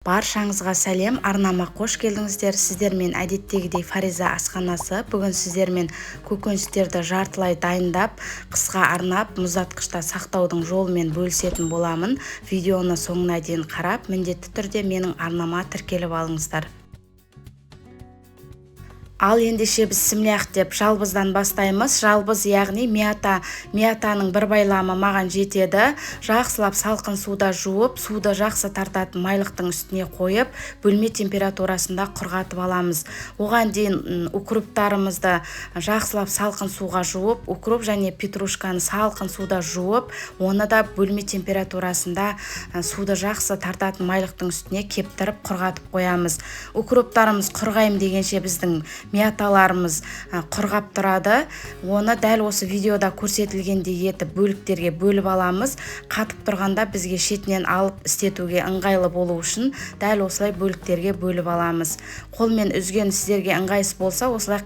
Баршаңызға сәлем, арнама қош келдіңіздер. Сіздермен әдеттегідей Фариза асханасы. Бүгін сіздермен көкөністерді жартылай дайындап, қысқа арнап, мұздатқышта сақтаудың жолымен бөлісетін боламын. Видеоны соңына дейін қарап, міндетті түрде менің арнама тіркеліп алыңыздар. Ал ендеше бісміллах деп жалбыздан бастаймыз. Жалбыз яғни миятаның бір байламы маған жетеді. Жақсылап салқын суда жуып, суды жақсы тартатын майлықтың үстіне қойып, бөлме температурасында құрғатып аламыз. Оған дейін укроптарымызды жақсылап салқын суға жуып, укроп және петрушканы салқын суда жуып, оны да бөлме температурасында суды жақсы тартатын майлықтың үстіне кептіріп құрғатып қоямыз. Укроптарымыз құрғайым дегенше біздің мияталарымыз құрғап тұрады. Оны дәл осы видеода көрсетілгендей етіп бөліктерге бөліп аламыз. Қатып тұрғанда бізге шетінен алып істетуге ыңғайлы болу үшін дәл осылай бөліктерге бөліп аламыз. Қолмен үзген сіздерге ыңғайсыз болса, осылай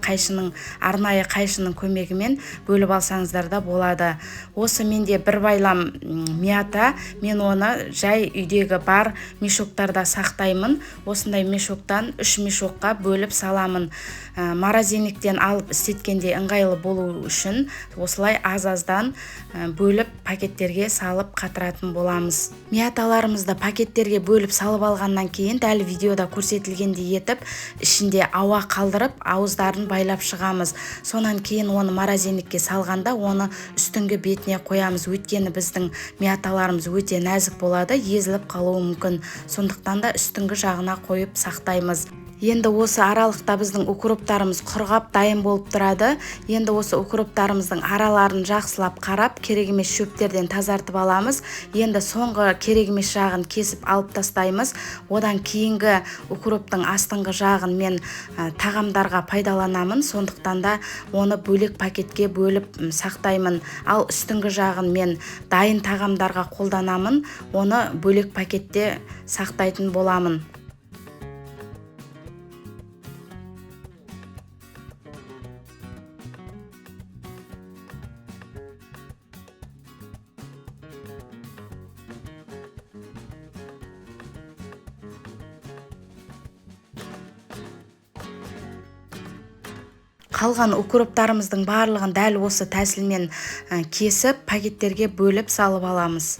арнайы қайшының көмегімен бөліп алсаңыздар да болады. Осы менде бір байлам мията, мен оны жай үйдегі бар мешоктарда сақтаймын. Осындай мешоктан 3 мешокқа бөліп саламын. Морозильниктен алып істеткенде ыңғайлы болу үшін осылай аз-аздан бөліп пакеттерге салып қатыратын боламыз. Мияталарымызды пакеттерге бөліп салып алғаннан кейін дәл видеода көрсетілгендей етіп ішінде ауа қалдырып ауыздарын байлап шығамыз. Сонан кейін оны морозильникке салғанда оны үстіңгі бетіне қоямыз. Өйткені біздің мияталарымыз өте нәзік болады, езіліп қалуы мүмкін. Сондықтан да үстіңгі жағына қойып сақтаймыз. Енді осы аралықта біздің укроптарымыз құрғап дайын болып тұрады. Енді осы укроптарымыздың араларын жақсылап қарап, керек емес шөптерден тазартып аламыз. Енді соңғы керек емес жағын кесіп алып тастаймыз. Одан кейінгі укроптың астыңғы жағын мен тағамдарға пайдаланамын. Сондықтан да оны бөлек пакетке бөліп сақтаймын. Ал үстіңгі жағын мен дайын тағамдарға қолданамын. Оны бөлек пакетте сақтайтын боламын. Қалған укроптарымыздың барлығын дәл осы тәсілмен кесіп пакеттерге бөліп салып аламыз.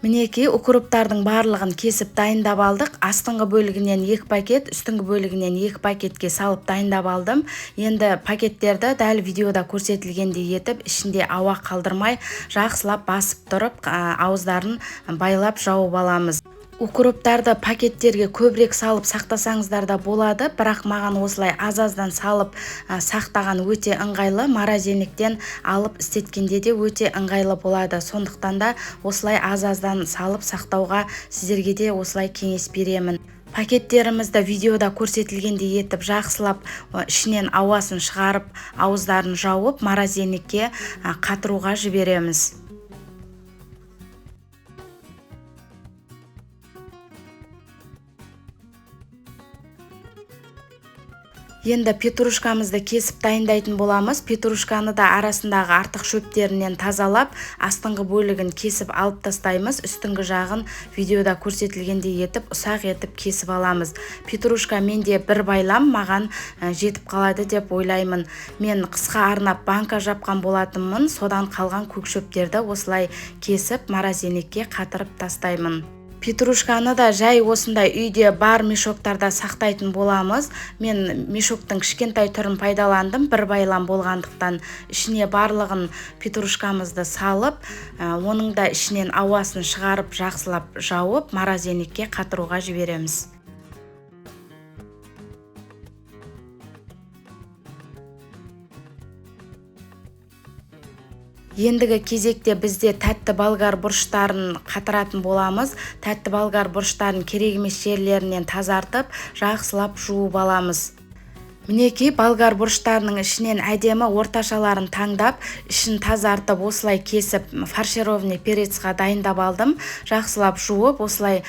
Мінекей укроптардың барлығын кесіп дайындап алдық. Астыңғы бөлігінен 2 пакет, үстіңгі бөлігінен 2 пакетке салып дайындап алдым. Енді пакеттерді дәл видеода көрсетілгендей етіп, ішінде ауа қалдырмай, жақсылап басып тұрып, ауыздарын байлап жауып аламыз. Укроптарды пакеттерге көбірек салып сақтасаңыздар да болады, бірақ маған осылай аз-аздан салып сақтаған өте ыңғайлы, морозильниктен алып істеткенде де өте ыңғайлы болады. Сондықтан да осылай аз-аздан салып сақтауға сіздерге де осылай кеңес беремін. Пакеттерімізді видеода көрсетілгендей етіп жақсылап ішінен ауасын шығарып, ауыздарын жауып, морозильникке қатыруға жібереміз. Енді петрушкамызды кесіп дайындайтын боламыз. Петрушканы да арасындағы артық шөптерінен тазалап, астыңғы бөлігін кесіп алып тастаймыз. Үстіңгі жағын видеода көрсетілгендей етіп, ұсақ етіп кесіп аламыз. Петрушка менде бір байлам, маған жетіп қалады деп ойлаймын. Мен қысқа арнап банка жапқан болатынмын. Содан қалған көк шөптерді осылай кесіп морозильникке қатырып тастаймын. Петрушканы да жай осындай үйде бар мешоктарда сақтайтын боламыз. Мен мешоктың кішкентай түрін пайдаландым, бір байлам болғандықтан. Ішіне барлығын петрушкамызды салып, оның да ішінен ауасын шығарып, жақсылап жауып, морозильникке қатыруға жібереміз. Ендігі кезекте бізде тәтті болгар бұрыштарын қатыратын боламыз. Тәтті болгар бұрыштарын керек емес жерлерінен тазартып, жақсылап жуып аламыз. Мінекей болгар бұрыштарының ішінен әдемі орташаларын таңдап, ішін тазартып, осылай кесіп, фаршированный перецқа дайындап алдым. Жақсылап жуып, осылай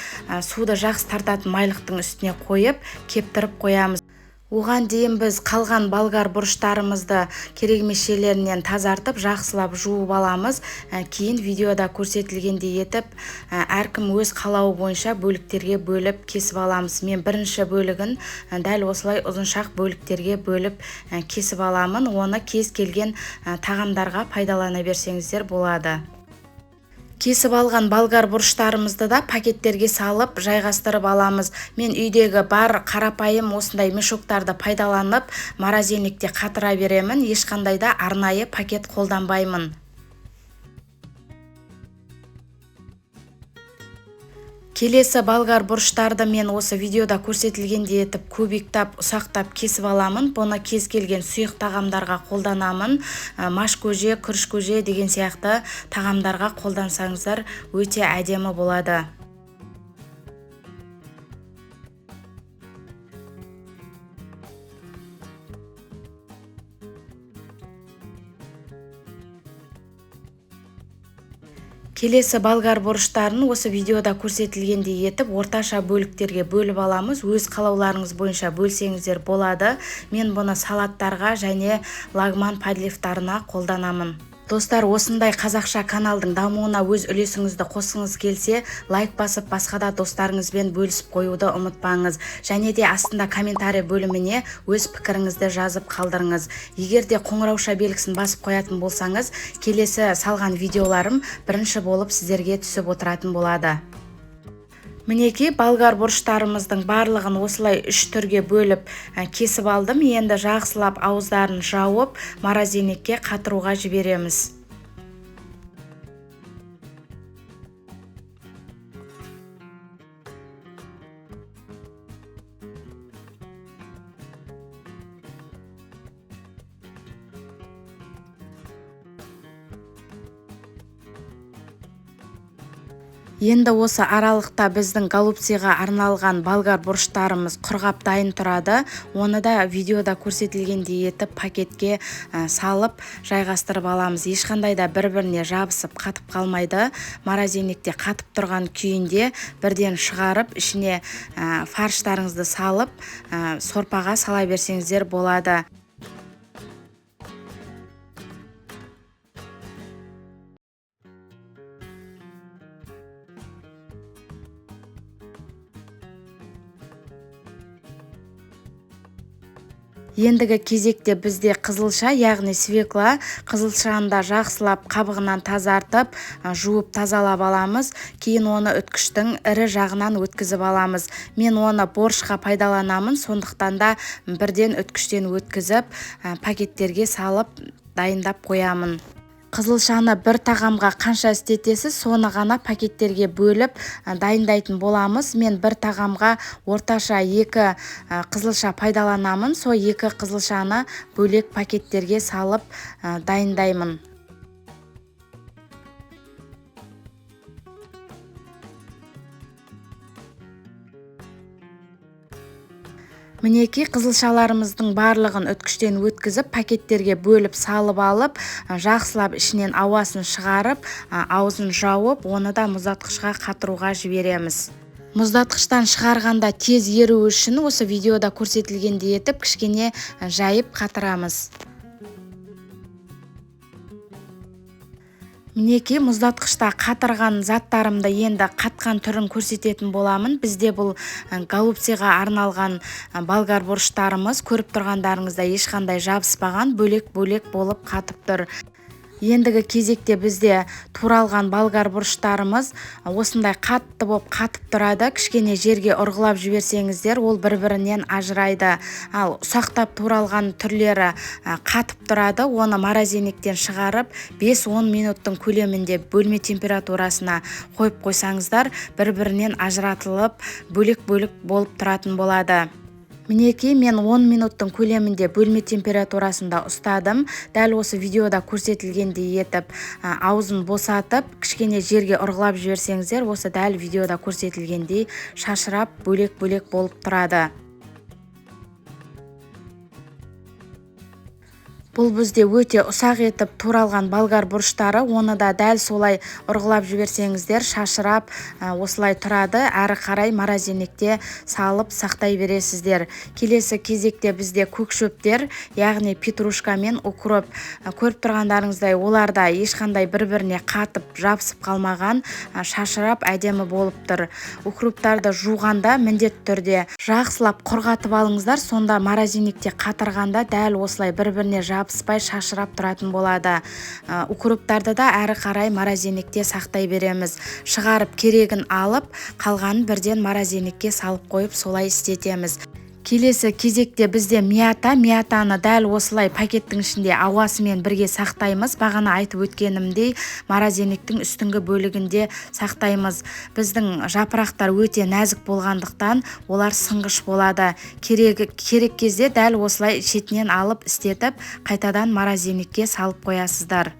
суды жақсы тартатын майлықтың үстіне қойып, кептіріп қоямыз. Оған дейін біз қалған болгар бұрыштарымызды керек емес жерлерінен тазартып, жақсылап жуып аламыз. Кейін видеода көрсетілгендей етіп, әркім өз қалауы бойынша бөліктерге бөліп кесіп аламыз. Мен бірінші бөлігін дәл осылай ұзыншақ бөліктерге бөліп кесіп аламын. Оны кез келген тағамдарға пайдалана берсеңіздер болады. Кесіп алған болгар бұрыштарымызды да пакеттерге салып жайғастырып аламыз. Мен үйдегі бар қарапайым осындай мешоктарды пайдаланып, морозильникте қатыра беремін. Ешқандай да арнайы пакет қолданбаймын. Келесі болгар бұрыштарды мен осы видеода көрсетілгендей етіп кубиктап, ұсақтап кесіп аламын. Бұны кез келген сұйық тағамдарға қолданамын. Маш көже, күріш көже деген сияқты тағамдарға қолдансаңыздар өте әдемі болады. Келесі болгар бұрыштарын осы видеода көрсетілгендей етіп орташа бөліктерге бөліп аламыз. Өз қалауларыңыз бойынша бөлсеңіздер болады. Мен бұны салаттарға және лагман подливтарына қолданамын. Достар, осындай қазақша каналдың дамуына өз үлесіңізді қосыңыз келсе, лайк басып, басқа да достарыңызбен бөлісіп қоюды ұмытпаңыз. Және де астында комментарий бөліміне өз пікіріңізді жазып қалдырыңыз. Егер де қоңырауша белгісін басып қоятын болсаңыз, келесі салған видеоларым бірінші болып сіздерге түсіп отыратын болады. Мінекей болгар бұрыштарымыздың барлығын осылай 3 түрге бөліп кесіп алдым. Енді жақсылап ауыздарын жауып, морозильникке қатыруға жібереміз. Енді осы аралықта біздің голубцаға арналған болгар бұрыштарымыз құрғап дайын тұрады. Оны да видеода көрсетілгендей етіп пакетке салып жайғастырып аламыз. Ешқандай да бір-біріне жабысып қатып қалмайды. Морозильникте қатып тұрған күйінде бірден шығарып, ішіне фарштарыңызды салып, сорпаға сала берсеңіздер болады. Ендігі кезекте бізде қызылша, яғни свекла. Қызылшаны да жақсылап қабығынан тазартып, жуып тазалап аламыз. Кейін оны үткіштің ірі жағынан өткізіп аламыз. Мен оны борщқа пайдаланамын, сондықтан да бірден үткіштен өткізіп, пакеттерге салып дайындап қоямын. Қызылшаны бір тағамға қанша істетесіз, соны ғана пакеттерге бөліп дайындайтын боламыз. Мен бір тағамға орташа 2 қызылша пайдаланамын. Сол 2 қызылшаны бөлек пакеттерге салып дайындаймын. Мінекей қызылшаларымыздың барлығын үткіштен өткізіп, пакеттерге бөліп салып алып, жақсылап ішінен ауасын шығарып, аузын жауып, оны да мұздатқышқа қатыруға жібереміз. Мұздатқыштан шығарғанда тез еру үшін осы видеода көрсетілгендей етіп кішкене жайып қатырамыз. Мінекей мұздатқышта қатырған заттарымды енді қатқан түрін көрсететін боламын. Бізде бұл голубцаға арналған болгар бұрыштарымыз, көріп тұрғандарыңызда ешқандай жабыспаған, бөлек-бөлек болып қатып тұр. Ендігі кезекте бізде туралған болгар бұрыштарымыз осындай қатты болып қатып тұрады. Кішкене жерге ұрғылап жіберсеңіздер, ол бір-бірінен ажырайды. Ал ұсақтап туралған түрлері қатып тұрады. Оны морозильниктен шығарып 5-10 минуттың көлемінде бөлме температурасына қойып қойсаңыздар, бір-бірінен ажыратылып, бөлек-бөлек болып тұратын болады. Мінекей мен 10 минуттың көлемінде бөлме температурасында ұстадым. Дәл осы видеода көрсетілгендей етіп аузын босатып, кішкене жерге ұрғылап жіберсеңіздер, осы дәл видеода көрсетілгендей шашырап бөлек-бөлек болып тұрады. Бұл бізде өте ұсақ етіп туралған болгар бұрыштары, оны да дәл солай ұрғылап жіберсеңіздер шашырап осылай тұрады. Әрі қарай морозилникте салып сақтай бересіздер. Келесі кезекте бізде көкшөптер, яғни петрушка мен укроп. Көріп тұрғандарыңыздай оларда ешқандай бір-біріне қатып жабысып қалмаған, шашырап әдемі болып тұр. Укроптарды жуғанда міндетті түрде жақсылап құрғатып алыңыздар, сонда морозилникте қатырғанда дәл осылай бір-біріне жабыспай шашырап тұратын болады. Укроптарды да әрі қарай морозилникте сақтай береміз. Шығарып керегін алып, қалғанын бірден морозилникке салып қойып солай істетеміз. Келесі кезекте бізде миятаны дәл осылай пакеттің ішінде ауасымен бірге сақтаймыз. Бағана айтып өткенімдей морозилниктің үстіңгі бөлігінде сақтаймыз. Біздің жапырақтар өте нәзік болғандықтан олар сынғыш болады. Керек кезде дәл осылай шетінен алып істетіп, қайтадан морозилникке салып қоясыздар.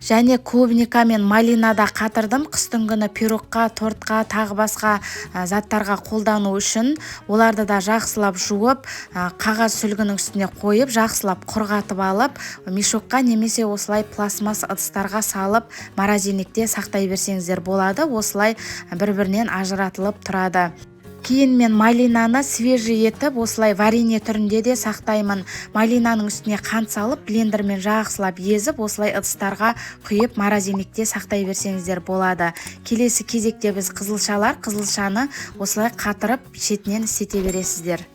Және клубника мен малинада қатырдым. Қыстың күні пирогқа, тортқа, тағы басқа заттарға қолдану үшін оларды да жақсылап жуып, қағаз сүлгінің үстіне қойып, жақсылап құрғатып алып, мешокқа немесе осылай пластмасс ыдыстарға салып, морозилникте сақтай берсеңіздер болады. Осылай бір-бірінен ажыратылып тұрады. Кейін мен малинаны свежий етіп, осылай варенье түрінде де сақтаймын. Малинаның үстіне қант салып, блендермен жақсылап езіп, осылай ыдыстарға құйып, морозилникте сақтай берсеңіздер болады. Келесі кезекте біз қызылшаны осылай қатырып, шетінен істете бересіздер.